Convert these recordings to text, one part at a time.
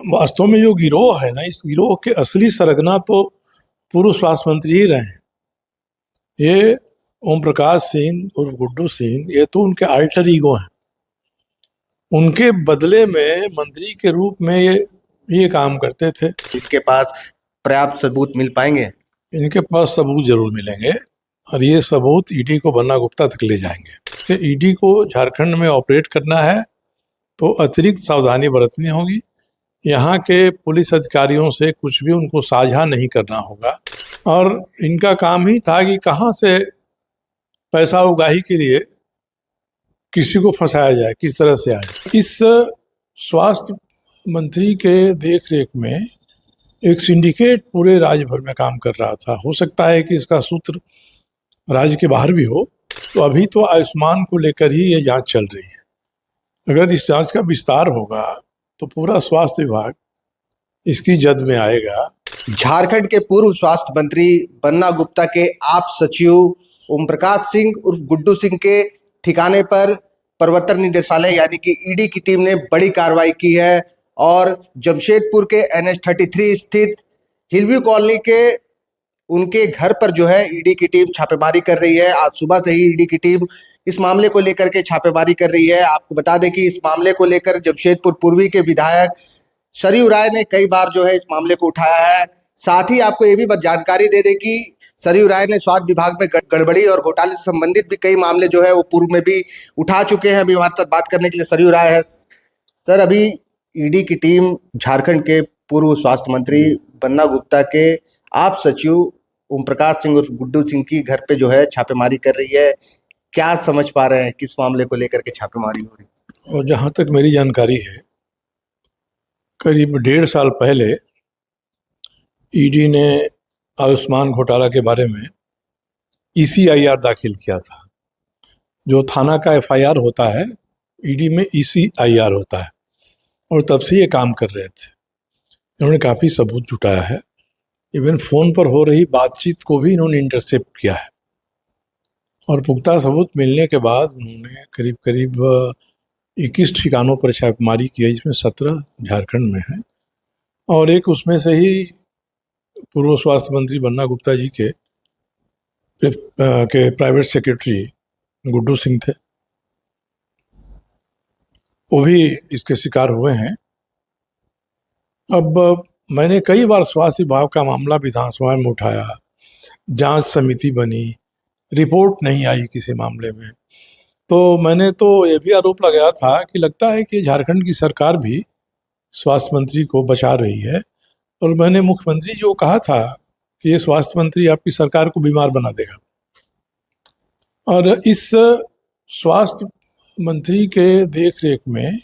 वास्तव में जो गिरोह है ना, इस गिरोह के असली सरगना तो पूर्व स्वास्थ्य मंत्री ही रहे हैं। ये ओम प्रकाश सिंह और गुड्डू सिंह, ये तो उनके अल्टर ईगो हैं। उनके बदले में मंत्री के रूप में ये काम करते थे। इनके पास पर्याप्त सबूत मिल पाएंगे? इनके पास सबूत जरूर मिलेंगे और ये सबूत ईडी को बन्ना गुप्ता तक ले जाएंगे। तो ईडी को झारखंड में ऑपरेट करना है तो अतिरिक्त सावधानी बरतनी होगी। यहाँ के पुलिस अधिकारियों से कुछ भी उनको साझा नहीं करना होगा और इनका काम ही था कि कहाँ से पैसा उगाही के लिए किसी को फंसाया जाए, किस तरह से आए। इस स्वास्थ्य मंत्री के देख रेख में एक सिंडिकेट पूरे राज्य भर में काम कर रहा था। हो सकता है कि इसका सूत्र राज्य के बाहर भी हो। तो अभी तो आयुष्मान को लेकर ही ये जांच चल रही है। अगर इस जांच का विस्तार होगा तो पूरा स्वास्थ्य विभाग इसकी जद में आएगा। झारखंड के पूर्व स्वास्थ्य मंत्री बन्ना गुप्ता के आप सचिव ओम प्रकाश सिंह उर्फ गुड्डू सिंह के ठिकाने पर प्रवर्तन निदेशालय यानी कि ईडी की टीम ने बड़ी कार्रवाई की है और जमशेदपुर के NH-33 स्थित हिलव्यू कॉलोनी के उनके घर पर जो है ईडी की टीम छापेमारी कर रही है। आज सुबह से ही ईडी की टीम इस मामले को लेकर के छापेमारी कर रही है। आपको बता दें कि इस मामले को लेकर जमशेदपुर पूर्वी के विधायक सरयू राय ने कई बार जो है इस मामले को उठाया है। साथ ही आपको ये भी जानकारी दे दें कि सरयू राय ने स्वास्थ्य विभाग में गड़बड़ी और घोटाले से संबंधित भी कई मामले जो है वो पूर्व में भी उठा चुके हैं। अभी हमारे साथ बात करने के लिए सरयू राय है। सर, अभी ईडी की टीम झारखंड के पूर्व स्वास्थ्य मंत्री बन्ना गुप्ता के आप सचिव ओम प्रकाश सिंह और गुड्डू सिंह की घर पे जो है छापेमारी कर रही है। क्या समझ पा रहे हैं किस मामले को लेकर के छापेमारी हो रही है? और जहाँ तक मेरी जानकारी है, करीब 1.5 साल पहले ईडी ने आयुष्मान घोटाला के बारे में ECIR दाखिल किया था। जो थाना का FIR होता है, ईडी में ECIR होता है और तब से ये काम कर रहे थे। इन्होंने काफ़ी सबूत जुटाया है। इवन फ़ोन पर हो रही बातचीत को भी इन्होंने इंटरसेप्ट किया है और पुख्ता सबूत मिलने के बाद उन्होंने करीब करीब 21 ठिकानों पर छापेमारी की है, जिसमें 17 झारखंड में है और एक उसमें से ही पूर्व स्वास्थ्य मंत्री बन्ना गुप्ता जी के प्राइवेट सेक्रेटरी गुड्डू सिंह थे। वो भी इसके शिकार हुए हैं। अब मैंने कई बार स्वास्थ्य विभाग का मामला विधानसभा में उठाया, जांच समिति बनी, रिपोर्ट नहीं आई किसी मामले में। तो मैंने तो ये भी आरोप लगाया था कि लगता है कि झारखंड की सरकार भी स्वास्थ्य मंत्री को बचा रही है और मैंने मुख्यमंत्री जी को कहा था कि ये स्वास्थ्य मंत्री आपकी सरकार को बीमार बना देगा। और इस स्वास्थ्य मंत्री के देख रेख में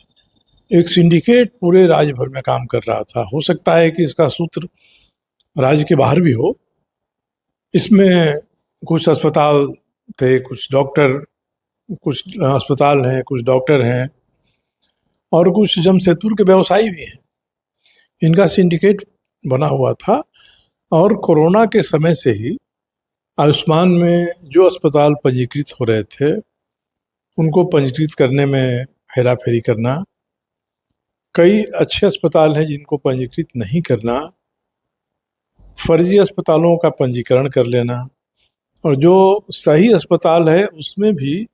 एक सिंडिकेट पूरे राज्य भर में काम कर रहा था। हो सकता है कि इसका सूत्र राज्य के बाहर भी हो। इसमें कुछ अस्पताल थे, कुछ डॉक्टर, कुछ अस्पताल हैं, कुछ डॉक्टर हैं और कुछ जमशेदपुर के व्यवसायी भी हैं। इनका सिंडिकेट बना हुआ था और कोरोना के समय से ही आयुष्मान में जो अस्पताल पंजीकृत हो रहे थे उनको पंजीकृत करने में हेरा फेरी करना, कई अच्छे अस्पताल हैं जिनको पंजीकृत नहीं करना, फर्जी अस्पतालों का पंजीकरण कर लेना और जो सही अस्पताल है उसमें भी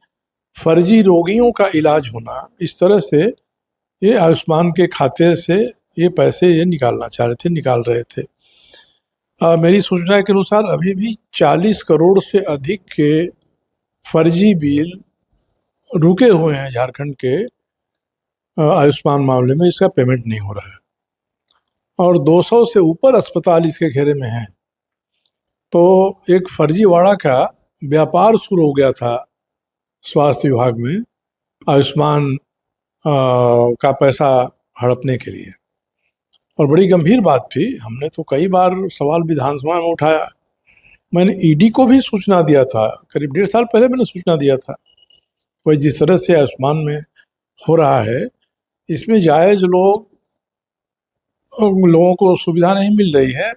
फर्जी रोगियों का इलाज होना। इस तरह से ये आयुष्मान के खाते से ये पैसे ये निकाल रहे थे। मेरी सूचना के अनुसार अभी भी 40 करोड़ से अधिक के फर्जी बिल रुके हुए हैं झारखंड के आयुष्मान मामले में। इसका पेमेंट नहीं हो रहा है और 200 से ऊपर अस्पताल इसके घेरे में हैं। तो एक फर्जीवाड़ा का व्यापार शुरू हो गया था स्वास्थ्य विभाग में आयुष्मान का पैसा हड़पने के लिए और बड़ी गंभीर बात थी। हमने तो कई बार सवाल विधानसभा में उठाया। मैंने ईडी को भी सूचना दिया था, करीब 1.5 साल पहले मैंने सूचना दिया था। वही जिस तरह से आयुष्मान में हो रहा है, इसमें जायज लोगों को सुविधा नहीं मिल रही है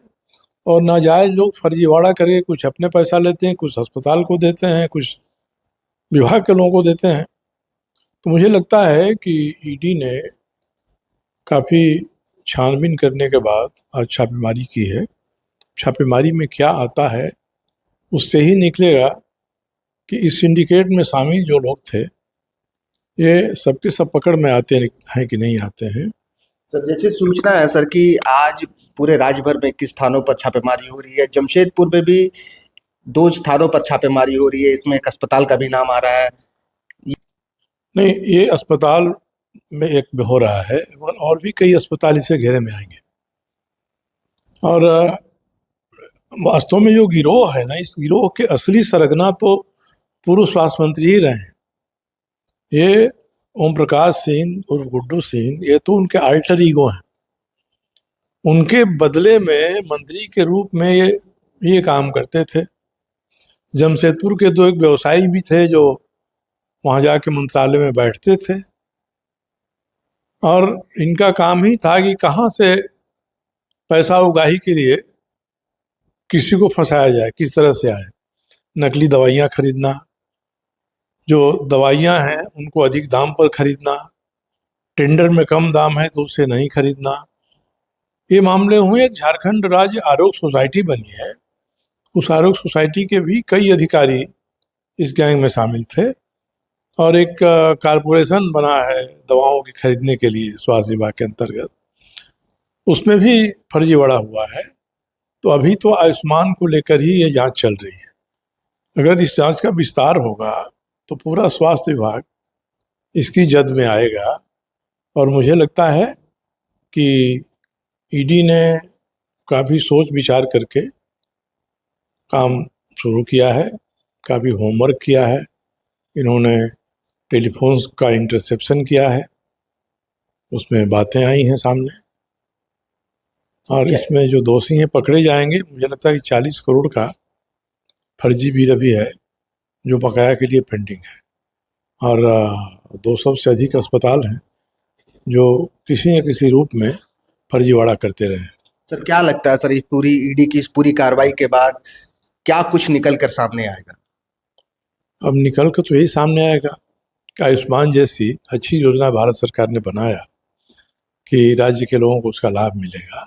और नाजायज लोग फर्जीवाड़ा करके कुछ अपने पैसा लेते हैं, कुछ अस्पताल को देते हैं, कुछ विभाग के लोगों को देते हैं। तो मुझे लगता है कि ईडी ने काफ़ी छानबीन करने के बाद आज छापेमारी की है। छापेमारी में क्या आता है उससे ही निकलेगा कि इस सिंडिकेट में शामिल जो लोग थे ये सबके सब पकड़ में आते हैं कि नहीं आते हैं। सर जैसे सूचना है सर कि आज पूरे राज्य भर में 21 स्थानों पर छापेमारी हो रही है, जमशेदपुर में भी 2 स्थानों पर छापेमारी हो रही है, इसमें एक अस्पताल का भी नाम आ रहा है। नहीं, ये अस्पताल में एक में हो रहा है और भी कई अस्पताल इसे घेरे में आएंगे। और वास्तव में जो गिरोह है ना, इस गिरोह के असली सरगना तो पूर्व स्वास्थ्य मंत्री ही रहे हैं। ये ओम प्रकाश सिंह और गुड्डू सिंह ये तो उनके अल्टर ईगो हैं। उनके बदले में मंत्री के रूप में ये काम करते थे। जमशेदपुर के दो एक व्यवसायी भी थे जो वहाँ जाके मंत्रालय में बैठते थे और इनका काम ही था कि कहाँ से पैसा उगाही के लिए किसी को फंसाया जाए, किस तरह से आए। नकली दवाइयाँ खरीदना, जो दवाइयाँ हैं उनको अधिक दाम पर खरीदना, टेंडर में कम दाम है तो उसे नहीं खरीदना, ये मामले हुए। एक झारखंड राज्य आरोग्य सोसाइटी बनी है, उस आरोग्य सोसाइटी के भी कई अधिकारी इस गैंग में शामिल थे और एक कारपोरेशन बना है दवाओं की खरीदने के लिए स्वास्थ्य विभाग के अंतर्गत, उसमें भी फर्जीवाड़ा हुआ है। तो अभी तो आयुष्मान को लेकर ही ये जांच चल रही है। अगर इस जांच का विस्तार होगा तो पूरा स्वास्थ्य विभाग इसकी जद में आएगा और मुझे लगता है कि ईडी ने काफ़ी सोच विचार करके काम शुरू किया है, काफ़ी होमवर्क किया है। इन्होंने टेलीफोन्स का इंटरसेप्शन किया है, उसमें बातें आई हैं सामने और इसमें जो दोषी हैं पकड़े जाएंगे। मुझे लगता है कि 40 करोड़ का फर्जी बिल भी है जो बकाया के लिए पेंडिंग है और 200 से अधिक अस्पताल हैं जो किसी न किसी रूप में फर्जीवाड़ा करते रहे। सर क्या लगता है सर, इस पूरी ईडी की इस पूरी कार्रवाई के बाद क्या कुछ निकल कर सामने आएगा? अब निकल कर तो यही सामने आएगा कि आयुष्मान जैसी अच्छी योजना भारत सरकार ने बनाया कि राज्य के लोगों को उसका लाभ मिलेगा,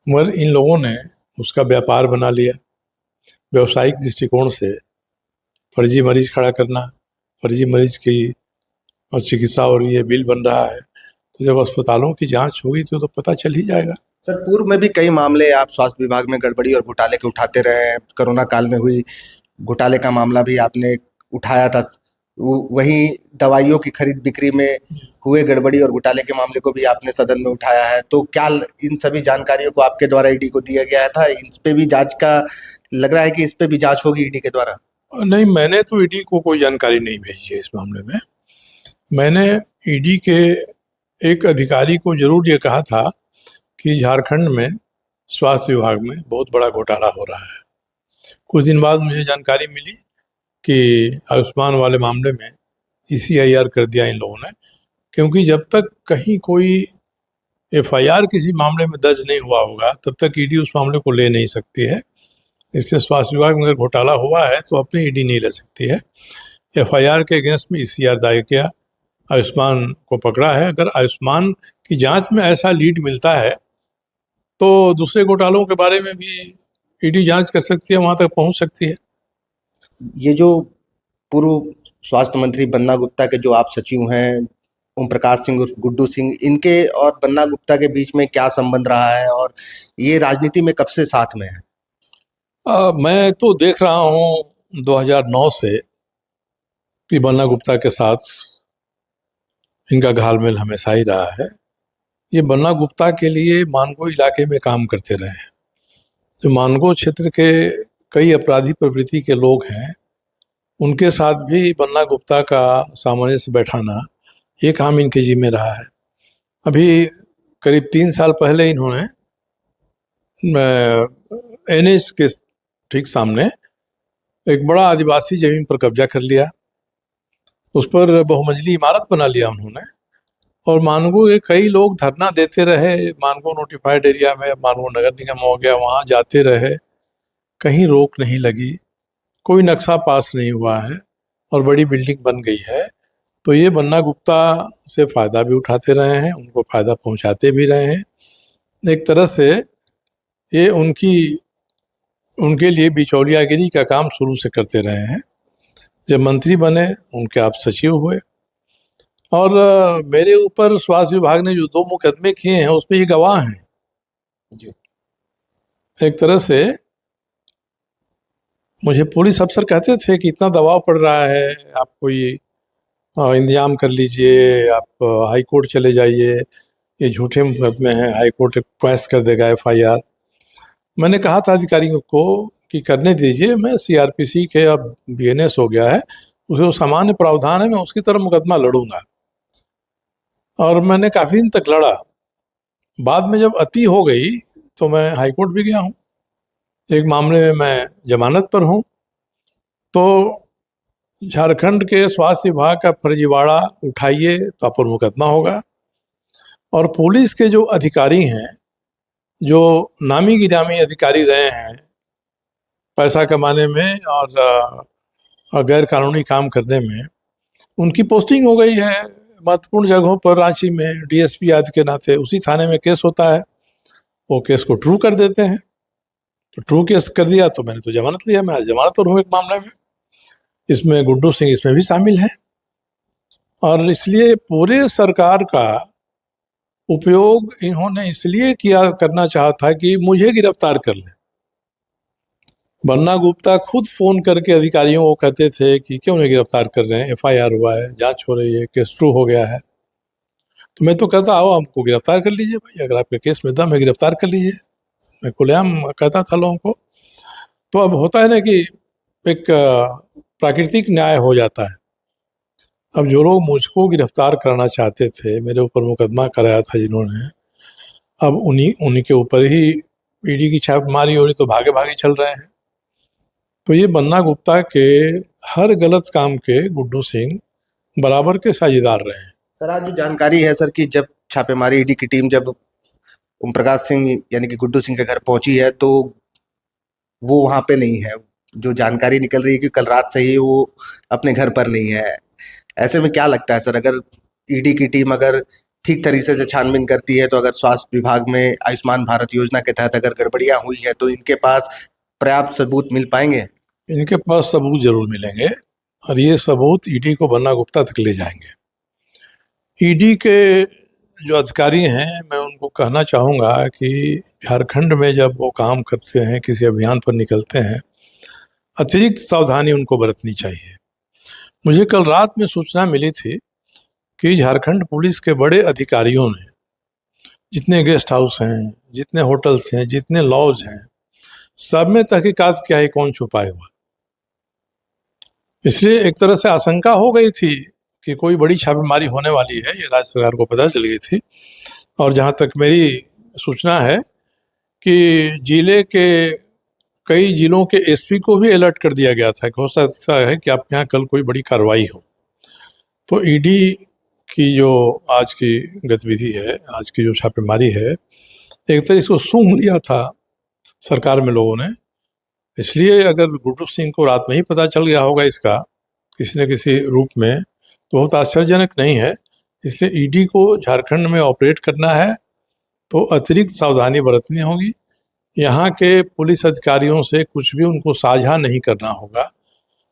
मगर इन लोगों ने उसका व्यापार बना लिया। व्यवसायिक दृष्टिकोण से फर्जी मरीज खड़ा करना, फर्जी मरीज की और चिकित्सा और ये बिल बन रहा है, तो जब अस्पतालों की जांच होगी तो पता चल ही जाएगा। सर पूर्व में भी कई मामले आप स्वास्थ्य विभाग में गड़बड़ी और घोटाले के उठाते रहे हैं। कोरोना काल में हुई घोटाले का मामला भी आपने उठाया था, वहीं दवाइयों की खरीद बिक्री में हुए गड़बड़ी और घोटाले के मामले को भी आपने सदन में उठाया है। तो क्या इन सभी जानकारियों को आपके द्वारा ईडी को दिया गया था? इन पे भी जांच का लग रहा है कि इस पे भी जांच होगी ईडी के द्वारा? नहीं, मैंने तो ईडी को कोई जानकारी नहीं भेजी है इस मामले में। मैंने ईडी के एक अधिकारी को जरूर ये कहा था कि झारखंड में स्वास्थ्य विभाग में बहुत बड़ा घोटाला हो रहा है। कुछ दिन बाद मुझे जानकारी मिली कि आयुष्मान वाले मामले में ECIR कर दिया इन लोगों ने, क्योंकि जब तक कहीं कोई FIR किसी मामले में दर्ज नहीं हुआ होगा तब तक ईडी उस मामले को ले नहीं सकती है। इससे स्वास्थ्य विभाग में अगर घोटाला हुआ है तो अपनी ईडी नहीं ले सकती है। FIR के अगेंस्ट में ECR दायर किया, आयुष्मान को पकड़ा है। अगर आयुष्मान की जांच में ऐसा लीड मिलता है तो दूसरे घोटालों के बारे में भी ईडी जांच कर सकती है, वहां तक पहुंच सकती है। ये जो पूर्व स्वास्थ्य मंत्री बन्ना गुप्ता के जो आप सचिव हैं, ओम प्रकाश सिंह उर्फ गुड्डू सिंह, इनके और बन्ना गुप्ता के बीच में क्या संबंध रहा है और ये राजनीति में कब से साथ में है? मैं तो देख रहा हूँ 2009 से कि बन्ना गुप्ता के साथ इनका घालमेल हमेशा ही रहा है। ये बन्ना गुप्ता के लिए मानगो इलाके में काम करते रहे हैं। जो मानगो क्षेत्र के कई अपराधी प्रवृत्ति के लोग हैं उनके साथ भी बन्ना गुप्ता का सामंजस्य बैठाना ये काम इनके जिम्मे रहा है। अभी करीब 3 साल पहले इन्होंने NH के ठीक सामने एक बड़ा आदिवासी जमीन पर कब्जा कर लिया, उस पर बहुमंजिली इमारत बना लिया उन्होंने और मानगो के कई लोग धरना देते रहे। मानगो नोटिफाइड एरिया में मानगो नगर निगम हो गया, वहाँ जाते रहे, कहीं रोक नहीं लगी, कोई नक्शा पास नहीं हुआ है और बड़ी बिल्डिंग बन गई है। तो ये बन्ना गुप्ता से फ़ायदा भी उठाते रहे हैं, उनको फ़ायदा पहुंचाते भी रहे हैं एक तरह से ये उनके लिए बिचौलियागिरी का काम शुरू से करते रहे हैं। जब मंत्री बने उनके आप सचिव हुए, और मेरे ऊपर स्वास्थ्य विभाग ने जो 2 मुकदमे किए हैं उसमें ये गवाह हैं जी। एक तरह से मुझे पुलिस अफसर कहते थे कि इतना दबाव पड़ रहा है, आप कोई इंतजाम कर लीजिए, आप हाई कोर्ट चले जाइए, ये झूठे मुकदमे हैं, हाई कोर्ट क्वेश कर देगा FIR। मैंने कहा था अधिकारियों को कि करने दीजिए, मैं CRPC के अब BNS हो गया है, उसे वो सामान्य प्रावधान है, मैं उसकी तरफ मुकदमा लड़ूंगा। और मैंने काफ़ी दिन तक लड़ा। बाद में जब अति हो गई तो मैं हाई कोर्ट भी गया हूँ, एक मामले में मैं जमानत पर हूँ। तो झारखंड के स्वास्थ्य विभाग का फर्जीवाड़ा उठाइए तो आप पर मुकदमा होगा। और पुलिस के जो अधिकारी हैं, जो नामी गिरामी अधिकारी रहे हैं पैसा कमाने में और गैर कानूनी काम करने में, उनकी पोस्टिंग हो गई है महत्वपूर्ण जगहों पर। रांची में DSP आदि के नाते उसी थाने में केस होता है, वो केस को ट्रू कर देते हैं। तो ट्रू केस कर दिया तो मैंने तो जमानत लिया, मैं आज जमानत पर हूँ एक मामले में। इसमें गुड्डू सिंह इसमें भी शामिल है। और इसलिए पूरे सरकार का उपयोग इन्होंने इसलिए करना चाहा था कि मुझे गिरफ्तार कर लें। बन्ना गुप्ता खुद फोन करके अधिकारियों को कहते थे कि क्यों नहीं गिरफ्तार कर रहे हैं, FIR हुआ है, जांच हो रही है, केस ट्रू हो गया है। तो मैं तो कहता आओ हमको गिरफ्तार कर लीजिए भाई, अगर आपके केस में दम है गिरफ्तार कर लीजिए, मैं खुलेआम कहता था लोगों को। तो अब होता है ना कि एक प्राकृतिक न्याय हो जाता है। अब जो लोग मुझको गिरफ्तार कराना चाहते थे, मेरे ऊपर मुकदमा कराया था जिन्होंने, अब उन्हीं के ऊपर ही ED की छापेमारी हो रही, तो भागे भागे चल रहे हैं। तो ये बन्ना गुप्ता के हर गलत काम के गुड्डू सिंह बराबर के साझेदार रहे हैं। सर, आज जो जानकारी है सर कि जब छापेमारी ED की टीम जब ओम प्रकाश सिंह यानी कि गुड्डू सिंह के घर पहुंची है तो वो वहां पे नहीं है। जो जानकारी निकल रही है कि कल रात से ही वो अपने घर पर नहीं है। ऐसे में क्या लगता है सर, अगर ED की टीम अगर ठीक तरीके से छानबीन करती है तो अगर स्वास्थ्य विभाग में आयुष्मान भारत योजना के तहत अगर गड़बड़ियां हुई है तो इनके पास पर्याप्त सबूत मिल पाएंगे? इनके पास सबूत जरूर मिलेंगे और ये सबूत ED को बन्ना गुप्ता तक ले जाएंगे। ED के जो अधिकारी हैं, मैं उनको कहना चाहूँगा कि झारखंड में जब वो काम करते हैं, किसी अभियान पर निकलते हैं, अतिरिक्त सावधानी उनको बरतनी चाहिए। मुझे कल रात में सूचना मिली थी कि झारखंड पुलिस के बड़े अधिकारियों ने जितने गेस्ट हाउस हैं, जितने होटल्स हैं, जितने लॉज हैं, सब में तहकीकात किया है कौन छुपाए हुआ। इसलिए एक तरह से आशंका हो गई थी कि कोई बड़ी छापेमारी होने वाली है, ये राज्य सरकार को पता चल गई थी। और जहाँ तक मेरी सूचना है कि जिले के कई जिलों के SP को भी अलर्ट कर दिया गया था कि हो सकता है कि आप यहाँ कल कोई बड़ी कार्रवाई हो। तो ED की जो आज की गतिविधि है, आज की जो छापेमारी है, एक तरह इसको सूंघ लिया था सरकार में लोगों ने। इसलिए अगर गुड्डू सिंह को रात में ही पता चल गया होगा इसका किसी न किसी रूप में, तो बहुत आश्चर्यजनक नहीं है। इसलिए ED को झारखंड में ऑपरेट करना है तो अतिरिक्त सावधानी बरतनी होगी। यहाँ के पुलिस अधिकारियों से कुछ भी उनको साझा नहीं करना होगा।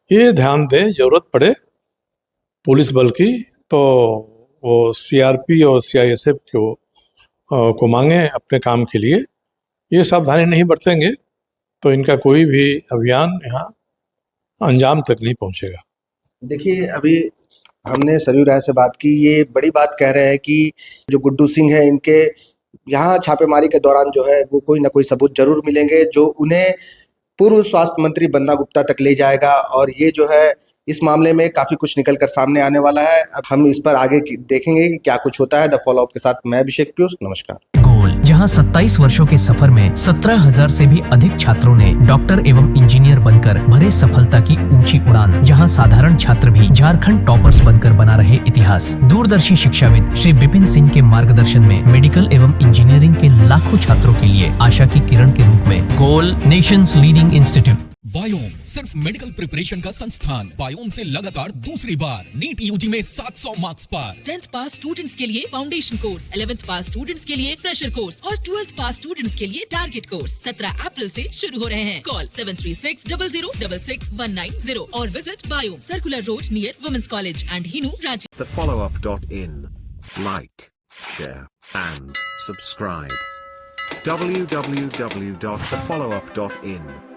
ये ध्यान दें, जरूरत पड़े पुलिस बल की तो वो CRP और CISF को मांगे अपने काम के लिए। ये सावधानी नहीं बरतेंगे तो इनका कोई भी अभियान यहाँ अंजाम तक नहीं पहुँचेगा। देखिए, अभी हमने सरयू राय से बात की, ये बड़ी बात कह रहे हैं कि जो गुड्डू सिंह है, इनके यहाँ छापेमारी के दौरान जो है वो कोई ना कोई सबूत जरूर मिलेंगे जो उन्हें पूर्व स्वास्थ्य मंत्री बन्ना गुप्ता तक ले जाएगा। और ये जो है इस मामले में काफी कुछ निकल कर सामने आने वाला है। अब हम इस पर आगे देखेंगे कि क्या कुछ होता है। द फॉलोअप के साथ मैं अभिषेक पीयूष, नमस्कार। गोल, जहां 27 वर्षों के सफर में 17,000 से भी अधिक छात्रों ने डॉक्टर एवं इंजीनियर बनकर भरे सफलता की ऊंची उड़ान, जहां साधारण छात्र भी झारखंड टॉपर्स बनकर बना रहे इतिहास। दूरदर्शी शिक्षाविद श्री विपिन सिंह के मार्गदर्शन में मेडिकल एवं इंजीनियरिंग के लाखों छात्रों के लिए आशा की किरण के रूप में गोल, नेशंस लीडिंग इंस्टीट्यूट। बायोम सिर्फ मेडिकल प्रिपरेशन का संस्थान बायोम से लगातार दूसरी बार नीट यूजी में 700 मार्क्स पार। 10th पास स्टूडेंट्स के लिए फाउंडेशन कोर्स, 11th पास स्टूडेंट्स के लिए फ्रेशर कोर्स और 12th पास स्टूडेंट्स के लिए टारगेट कोर्स 17 अप्रैल से शुरू हो रहे हैं। कॉल 7360066190 और विजिट बायोम, circular road near women's college and Hinoo, Ranchi. thefollowup.in. Like, share, and subscribe. www.thefollowup.in